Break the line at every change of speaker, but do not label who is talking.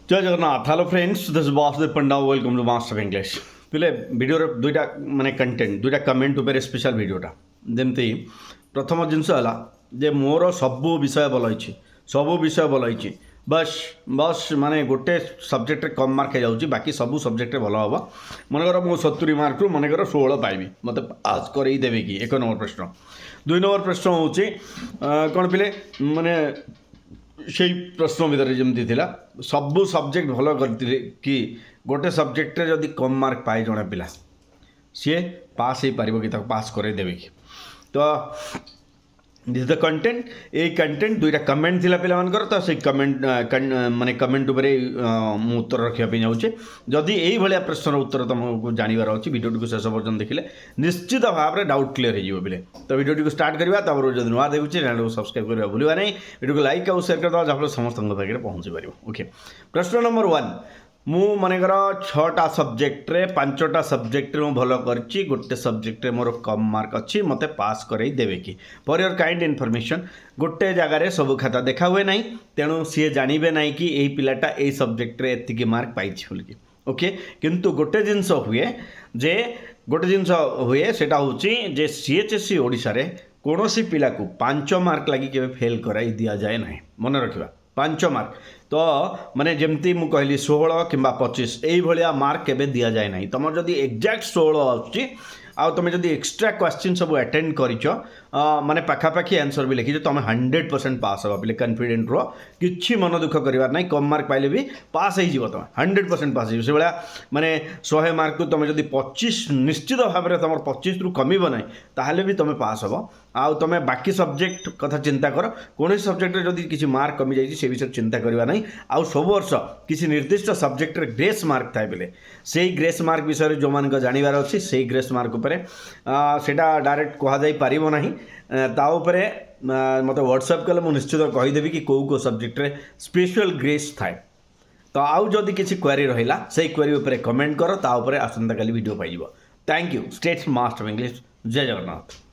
जय Jagannath hello friends this Vasudev Panda welcome to master English पिले video दुईटा माने कंटेंट दुईटा कमेंट उपर स्पेशल वीडियोटा जमती प्रथम जिनस है जे मोर सबू विषय भल होती सबू विषय भल होती बस बस माने गोटे सब्जेक्ट कम मार्क जाऊँगी बाकी सबू सब्जेक्ट भल हम मनकर मु 70 मार्क रु मनकर 16 पाइबी मत पास करदेवे कि 1 नंबर प्रश्न 2 नंबर प्रश्न हूँ कौन पिले माने से प्रश्न भितर जमी थी सबू सब्जेक्ट भल करते कि गोटे सब्जेक्ट जदि कम मार्क पाए जड़े पिला सी पास हो पार कि पास करदेवे कि तो दिस द कंटेंट ये कंटेंट दुईटा कमेंट थिला पिला मानकर तो से कमेंट माने कमेंट उपरे मु उत्तर रखापी जाऊँचे जदि यही भाया प्रश्न उत्तर तुमको जानवर अच्छी वीडियो को शेष पर्यटन देखिले निश्चित भाव में डाउट क्लियर हो बोले तो वीडियो को स्टार्ट करवा तापर जब नुआ देखुचे चैनल को सब्सक्राइब करवा भूलवा नहीं वीडियो को लाइक और शेयर करदे जहाँ समस्त पाखे पहुँची पार ओके प्रश्न नंबर 1 मु मनकर 6टा सब्जेक्ट रे 5टा सब्जेक्ट मु भल करछि गोटे सब्जेक्ट रे मोर कम मार्क अच्छी मते पास करई देबे कि फॉर योर काइंड इन्फॉर्मेशन गोटे जगह रे सब खाता देखा हुए नहीं तेणु सी जानवे नहीं कि यही पिलाटा यही सब्जेक्ट रे एतिकी मार्क पाइछि बोलिकी ओके किंतु गोटे जिनस हुए जे गोटे जिनस हुए सेटा होछि जे सीएचएससी ओडिशा रे कोनोसी पिला को 5 मार्क लगी केबे फेल कराई दिया जाए नहीं मन रखिबा 5 मार्क तो माने जमती मु कहली 16 किंबा 25 यही भाया मार्क केबे दिया जाए नहीं तुम जदि एक्जाक्ट 16 आछि आ तुम जदि एक्स्ट्रा क्वेश्चन सब अटेंड करिछ माने पाखापाखी आंसर भी लिखिछ तुम 100% पास हो पे कॉन्फिडेंट रो किछि मन दुख करिवार नहीं कम मार्क पाइले भी पास हो जीव तुम 100% पास हो से भाया माने 100 मार्क को तुम जदि 25 निश्चित भाव में तुम 25 रु कमिबो नहीं ताहले भी तुम पास हो आ तुम बाकी सब्जेक्ट कथा चिंता कर कौन सब्जेक्ट जदि किसी मार्क कमी जाइए से विषय चिंता करवा नहीं आउ सब वर्ष किसी निर्दिष्ट सब्जेक्ट ग्रेस मार्क थाए बेले से ग्रेस मार्क विषय जो मान जानवर अच्छी से ग्रेस मार्क उपरे सेटा डायरेक्ट कह जाई पारिबो नहीं ता उपरे मत व्हाट्सएप कले मु निश्चित कहीदेवी कि कौ सब्जेक्ट रे स्पेशल ग्रेस थाए तो आउ जदि किसी क्वेरी रहिला से क्वेरी उपरे कमेंट कर ता उपरे आसंता काली वीडियो पाइबो thank you state master English जय जगन्नाथ।